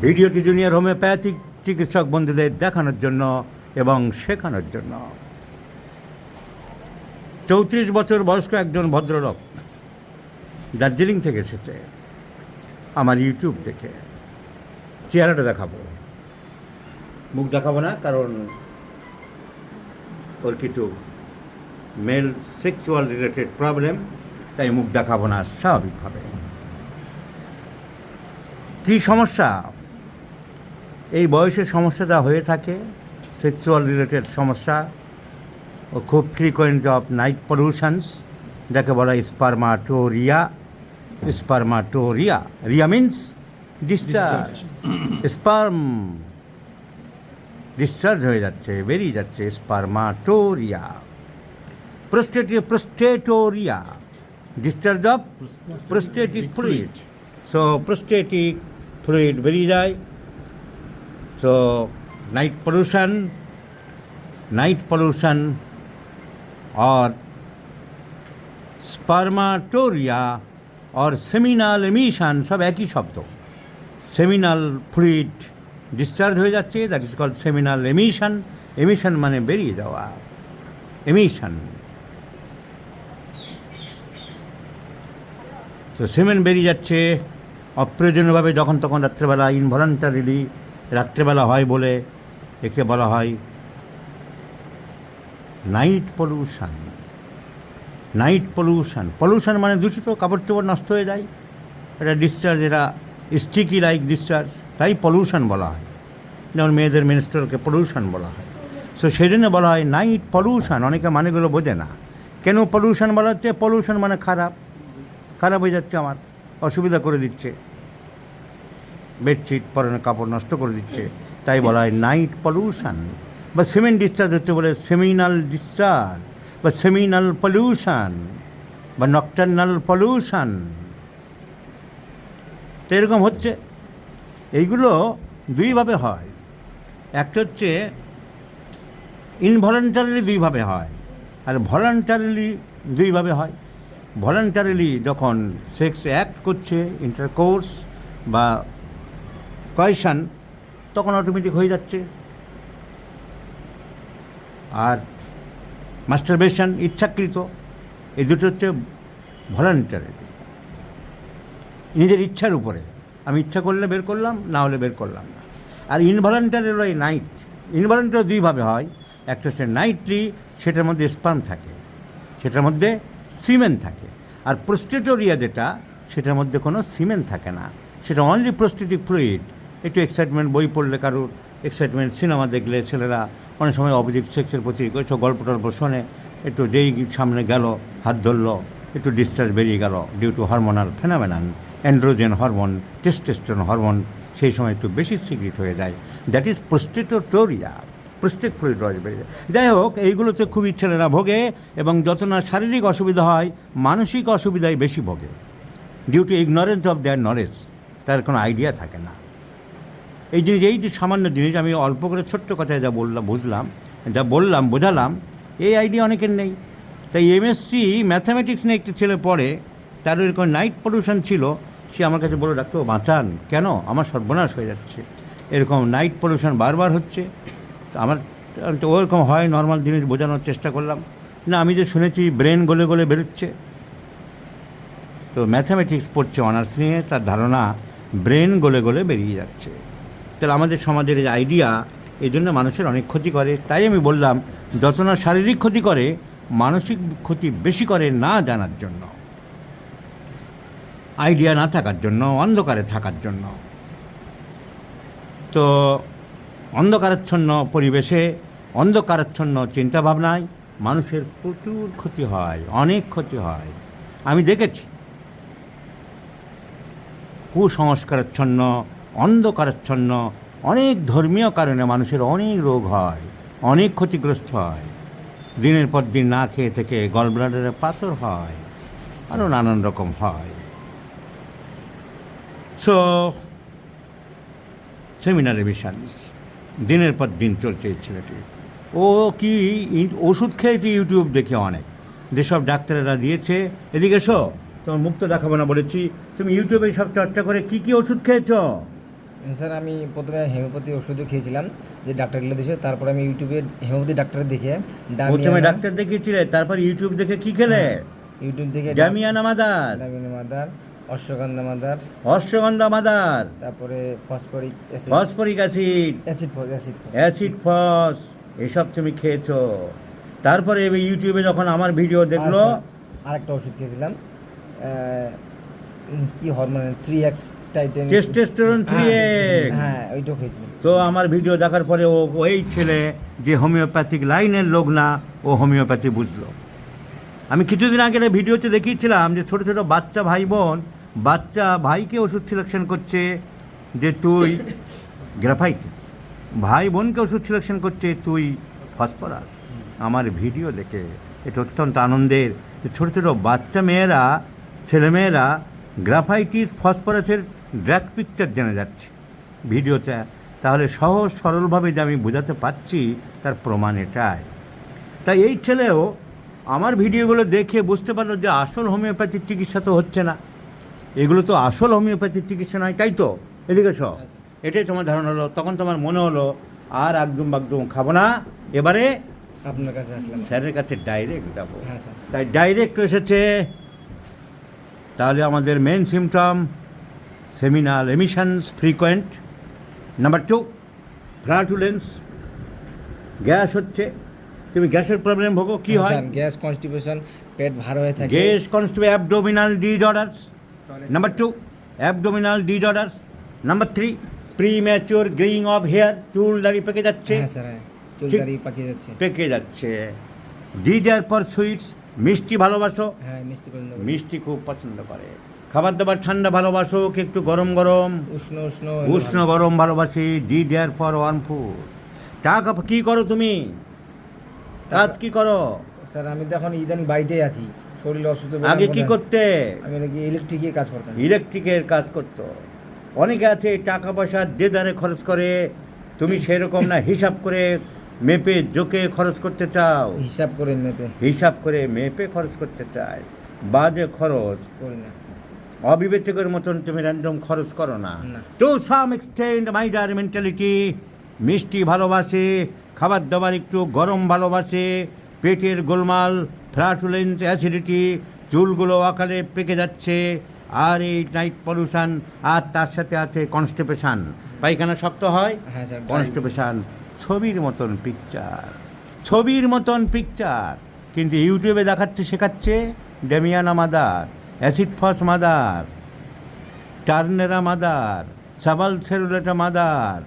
ভিডিওটি junior homeopathic চিকিৎসক বন্ধুদের দেখানোর জন্য এবং শেখানোর জন্য। 34 বছর বয়স্ক একজন ভদ্রলোক দার্জিলিং থেকে এসেছে আমার ইউটিউব দেখে। চেহারাটা দেখাবো, মুখ দেখাবো না, কারণ ওর কিছু মেল সেক্সুয়াল রিলেটেড প্রবলেম, তাই মুখ দেখাবো না স্বাভাবিকভাবে। কী সমস্যা? এই বয়সের সমস্যাটা হয়ে থাকে সেক্সুয়াল রিলেটেড সমস্যা, ও খুব ফ্রিকোয়েন্ট অফ নাইট পলিউশনস, যাকে বলা হয় spermatorrhoea. Spermatorrhoea, rhoea means discharge, sperm discharge হয়ে যাচ্ছে, বেরিয়ে যাচ্ছে, spermatorrhoea. Prostatorrhoea, discharge of prostatic fluid. So prostatic fluid বেরিয়ে যায়। So night pollution or spermatoria or seminal emission, সব একই শব্দ। সেমিনাল ফ্লুইড ডিসচার্জ হয়ে যাচ্ছে, that is called seminal emission. Emission মানে বেরিয়ে যাওয়া, এমিশন। তো সেমেন বেরিয়ে যাচ্ছে অপ্রয়োজনীয়ভাবে যখন তখন রাত্রেবেলা, ইনভলান্টারিলি রাত্রেবেলা হয় বলে একে বলা হয় নাইট পলিউশন। নাইট পলিউশন মানে দূষিত, কাপড় চোপড় নষ্ট হয়ে যায়, এটা ডিসচার্জ, এটা স্টিকি লাইক ডিসচার্জ, তাই পলিউশন বলা হয়। যেমন মেয়েদের মেনস্ট্রুয়ালকে পলিউশন বলা হয়। সো সেই জন্য বলা হয় নাইট পলিউশন। অনেকে মানেগুলো বোঝে না। কেন পলিউশন বলা হচ্ছে? পলিউশন মানে খারাপ হয়ে যাচ্ছে, আমার অসুবিধা করে দিচ্ছে, বেডশিট পরানো কাপড় নষ্ট করে দিচ্ছে, তাই বলা হয় নাইট পলিউশন। বা সেমেন ডিসচার্জ হচ্ছে বলে সেমিনাল ডিসচার্জ, বা সেমিনাল পলিউশন, বা নকটার্নাল পলিউশন। তো এরকম হচ্ছে। এইগুলো দুইভাবে হয়। একটা হচ্ছে ইনভলান্টারিলি দুইভাবে হয়, আর ভলান্টারিলি দুইভাবে হয়। ভলান্টারিলি যখন সেক্স অ্যাক্ট করছে, ইন্টারকোর্স বা কয়েশন, তখন অটোমেটিক হয়ে যাচ্ছে। আর মাস্টারবেশন ইচ্ছাকৃত, এই দুটো হচ্ছে ভলান্টারিলি, নিজের ইচ্ছার উপরে। আমি ইচ্ছা করলে বের করলাম, না হলে বের করলাম না। আর ইনভলান্টারি হলো এই নাইট। ইনভলান্টারি দুইভাবে হয়। একটা হচ্ছে নাইটলি, সেটার মধ্যে স্পার্ম থাকে, সেটার মধ্যে সিমেন থাকে। আর প্রোস্টেটোরিয়া যেটা, সেটার মধ্যে কোনো সিমেন থাকে না, সেটা অনলি প্রোস্টেটিক ফ্লুইড। একটু এক্সাইটমেন্ট, বই পড়লে কারোর এক্সাইটমেন্ট, সিনেমা দেখলে ছেলেরা অনেক সময় অপোজিট সেক্সের প্রতি ওইসব গল্প টল্প শোনে, একটু যেই সামনে গেল, হাত ধরলো, একটু ডিসচার্জ বেরিয়ে গেল due to hormonal phenomenon, androgen hormone, testosterone hormone সেই সময় একটু বেশি সিক্রিট হয়ে যায়, that is prostatorrhoea. Prostate fluid রস বেরিয়ে যায়। যাই হোক, এইগুলোতে খুবই ছেলেরা ভোগে, এবং যত না শারীরিক অসুবিধা হয়, মানসিক অসুবিধায় বেশি ভোগে, due to ignorance of their knowledge. তার কোনো আইডিয়া থাকে না। এই যে সামান্য জিনিস, আমি অল্প করে ছোট্ট কথায় যা বোঝালাম, এই আইডিয়া অনেকের নেই। তাই এমএসসি ম্যাথামেটিক্স নিয়ে একটি ছেলে পড়ে, তার এরকম নাইট পলিউশন ছিল, সে আমার কাছে বলে, ডাক্তার বাঁচান, কেন আমার সর্বনাশ হয়ে যাচ্ছে, এরকম নাইট পলিউশন বারবার হচ্ছে। আমার তো ওরকম হয়, নর্মাল জিনিস বোঝানোর চেষ্টা করলাম, না আমি যে শুনেছি ব্রেন গলে গলে বেরোচ্ছে। তো ম্যাথামেটিক্স পড়ছে অনার্স নিয়ে, তার ধারণা ব্রেন গলে গলে বেরিয়ে যাচ্ছে। তাহলে আমাদের সমাজের এই আইডিয়া এই জন্য মানুষের অনেক ক্ষতি করে। তাই আমি বললাম, যত না শারীরিক ক্ষতি করে, মানসিক ক্ষতি বেশি করে, না জানার জন্য, আইডিয়া না থাকার জন্য, অন্ধকারে থাকার জন্য। তো অন্ধকারাচ্ছন্ন পরিবেশে, অন্ধকারাচ্ছন্ন চিন্তাভাবনায় মানুষের প্রচুর ক্ষতি হয়, অনেক ক্ষতি হয়। আমি দেখেছি কুসংস্কারাচ্ছন্ন, অন্ধকারাচ্ছন্ন অনেক ধর্মীয় কারণে মানুষের অনেক রোগ হয়, অনেক ক্ষতিগ্রস্ত হয়। দিনের পর দিন না খেয়ে থেকে গল ব্লাডারে পাথর হয়, আরও নানান রকম হয়। সো সেমিনার এমিশনস দিনের পর দিন চলছে এই ছেলেটি। ও কি ওষুধ খেয়েছে ইউটিউব দেখে, অনেক যেসব ডাক্তারেরা দিয়েছে, এদিকে এসো, তোমার মুখ তো দেখাবো না বলেছি, তুমি ইউটিউবে সব চর্চা করে কী কী ওষুধ খেয়েছ? স্যার আমি প্রথমে হোমিওপ্যাথি ওষুধও খেয়েছিলাম যে ডাক্তারগুলো দিয়েছে, তারপরে আমি ইউটিউবে হোমিওপ্যাথি ডাক্তার দেখে প্রথমে ডাক্তার দেখিয়েছিলে, তারপর ইউটিউব দেখে কি খেলে? ইউটিউব দেখে damiana mother, damiana mother, ashwagandha mother, ashwagandha mother, তারপরে phosphoric acid, phosphoric acid, acid phos, এসব তুমি খেয়েছো। তারপরে ইউটিউবে যখন আমার ভিডিও দেখলো, আরেকটা ওষুধ খেয়েছিলাম কি hormone 3x Titan testosterone 3x, হ্যাঁ ওইটাও খেয়েছিলাম। তো আমার ভিডিও দেখার পরে ওই ছেলে যে হোমিওপ্যাথিক লাইনের লোক না, ও হোমিওপ্যাথি বুঝলো। আমি কিছুদিন আগে ভিডিওতে দেখিয়েছিলাম যে ছোটো ছোটো বাচ্চা ভাই বোন, বাচ্চা ভাইকে ওষুধ সিলেকশন করছে যে তুই গ্রাফাইটিস, ভাই বোনকে ওষুধ সিলেকশন করছে তুই ফসফরাস। আমার ভিডিও দেখে এটা অত্যন্ত আনন্দের যে ছোটো ছোটো বাচ্চা মেয়েরা, ছেলেমেয়েরা গ্রাফাইটিস ফসফরাসের ড্রাগ পিকচার জেনে যাচ্ছে ভিডিওতে। তাহলে সহজ সরলভাবে যে আমি বোঝাতে পারছি তার প্রমাণ এটাই। তাই এই ছেলেও আমার ভিডিওগুলো দেখে বুঝতে পারলো যে আসল হোমিওপ্যাথির চিকিৎসা তো হচ্ছে না, এগুলো তো আসল হোমিওপ্যাথির চিকিৎসা নয়, তাই তো? এদিকে এটাই তোমার ধারণা হলো। তখন তোমার মনে হলো আর একদম বাগদম খাবো না, এবারে আপনার কাছে আসলাম, স্যারের কাছে ডাইরেক্ট যাবো। হ্যাঁ স্যার। তাই ডাইরেক্ট এসেছে। তাহলে আমাদের main symptom seminal emissions frequent, number 2 flatulence, gas হচ্ছে। তুমি গ্যাসের প্রবলেম ভোগো, কি হয়? গ্যাস, কনস্টিপেশন, পেট ভার হয়ে থাকে, gas, constipation, abdominal disorders, number 2 abdominal disorders, number 3 premature greying of hair, চুল দাড়ি পেকে যাচ্ছে। হ্যাঁ স্যার, চুল দাড়ি পেকে যাচ্ছে। ডিজায়ার ফর সুইটস, মিষ্টি ভালোবাসো। হ্যাঁ মিষ্টি পছন্দ করে, মিষ্টি খুব পছন্দ করে। খাবার দাবার ঠান্ডা ভালোবাসো কি একটু গরম গরম? উষ্ণ গরম ভালোবাসি। Desire for one food. টাকা কী করো তুমি, কাজ কি করো? স্যার আমি তো এখন ইদানিং বাড়িতেই আছি, শরীর অসুস্থ। আগে কি করতে? আমি নাকি ইলেকট্রিকের কাজ করতাম। ইলেকট্রিকের কাজ করতো। অনেকে আছে টাকা পয়সা দেদারে খরচ করে, তুমি সেরকম না, হিসাব করে মেপে জোকে খরচ করতে চাও। হিসাব করে মেপে খরচ করতে চাই, বাজে খরচ করি না। অবিবেচকের মতন তুমি র্যান্ডম খরচ করো না। টু সাম এক্সটেন্ড মাই ডার মেন্টালিটি, মিষ্টি ভালোবাসে, খাবার দাবার একটু গরম ভালোবাসে, পেটের গোলমাল, ফ্লাটুলেন্স, অ্যাসিডিটি, চুলগুলো আকারে পেকে যাচ্ছে, আর এই নাইট পলিউশন, আর তার সাথে আছে কনস্টিপেশন, পায়খানা শক্ত হয়। হ্যাঁ স্যার, কনস্টিপেশন ছবির মতন পিকচার, কিন্তু ইউটিউবে দেখাচ্ছে, শেখাচ্ছে damiana mother, acid phos mother, turnera mother, sabal serrulata mother,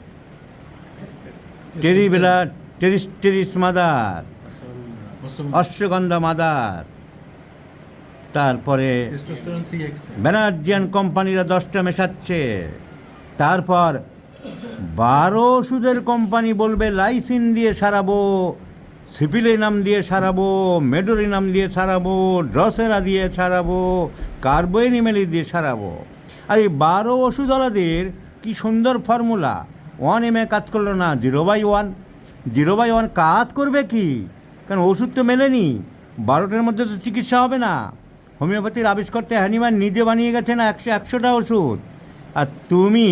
pteris mother, ashwagandha mother, তারপরে ব্যানার্জিয়ান কোম্পানিরা 10টা মেশাচ্ছে। তারপর 12 ওষুধের কোম্পানি বলবে লাইসিন দিয়ে সারাবো, সিপিলিনাম দিয়ে সারাবো, মেডোরিনাম দিয়ে সারাবো, ড্রসেরা দিয়ে সারাবো, কার্বোনিমেলি দিয়ে সারাবো। আর এই 12 ওষুধওয়ালাদের কি সুন্দর ফর্মুলা, 1 ml কাজ করলো না, 0/1, 0/1 কাজ করবে কি? কারণ ওষুধ তো মেলেনি, 12টার মধ্যে তো চিকিৎসা হবে না। হোমিওপ্যাথির আবিষ্কর্তা হ্যানিম্যান নিজে বানিয়ে গেছে না 100টা ওষুধ, আর তুমি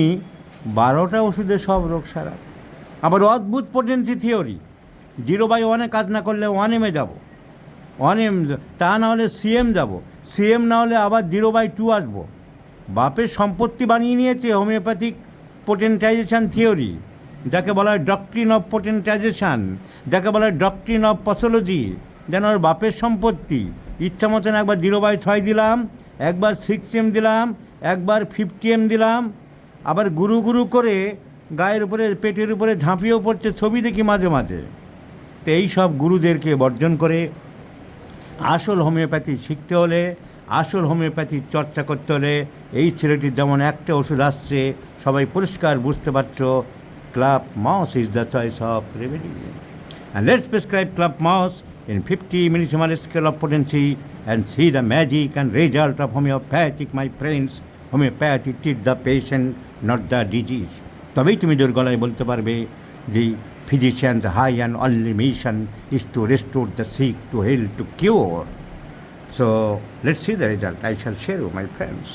12টা ওষুধে সব রোগ সারাবে। আবার অদ্ভুত পোটেন্সি থিওরি, 0/1 কাজ না করলে 1 ml যাবো, 1 ml, তা না হলে CM যাবো, CM না হলে আবার 0/2 আসবো। বাপের সম্পত্তি বানিয়ে নিয়েছে হোমিওপ্যাথিক পোটেন্টাইজেশন থিওরি, যাকে বলা হয় ডক্ট্রিন অফ পোটেন্টাইজেশন, যাকে বলা হয় ডক্ট্রিন অফ পসোলজি। যেন ওর বাপের সম্পত্তি, ইচ্ছা মতন একবার 0/6 দিলাম, একবার 6M দিলাম, একবার 50M দিলাম, আবার গুরু করে গায়ের উপরে, পেটের উপরে ঝাঁপিয়েও পড়ছে, ছবি দেখি মাঝে মাঝে। তো এই সব গুরুদেরকে বর্জন করে আসল হোমিওপ্যাথি শিখতে হলে, আসল হোমিওপ্যাথির চর্চা করতে হলে, এই ছেলেটির যেমন একটা ওষুধ আসছে, সবাই পরিষ্কার বুঝতে পারছো, club mouse is the choice of remedy. And let's prescribe Club Mouse in 50 millisiemens scale of potency and see the magic and result of homeopathic, my friends. Homeopathy treats the patient, not the disease. তবেই তুমি জোর গলায় বলতে পারবে যে physician's high and only mission is to restore the sick, to heal, to cure. So let's see the result. I shall share you, my friends.